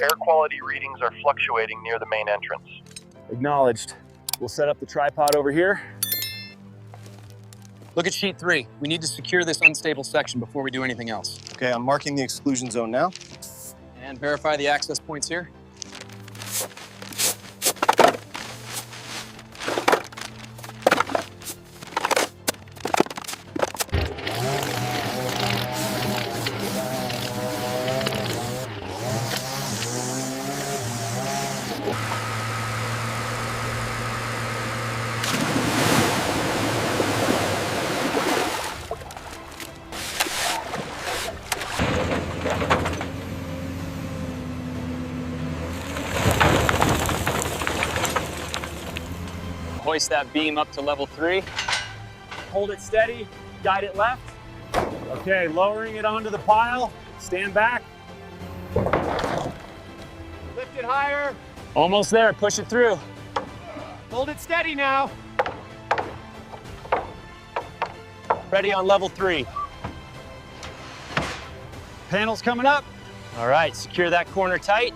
Air quality readings are fluctuating near the main entrance. Acknowledged. We'll set up the tripod over here. Look at sheet 3. We need to secure this unstable section before we do anything else. Okay, I'm marking the exclusion zone now. And verify the access points here. Hoist that beam up to level 3. Hold it steady, guide it left. Okay, lowering it onto the pile. Stand back. Lift it higher. Almost there, push it through. Hold it steady now. Ready on level 3. Panels coming up. All right, secure that corner tight.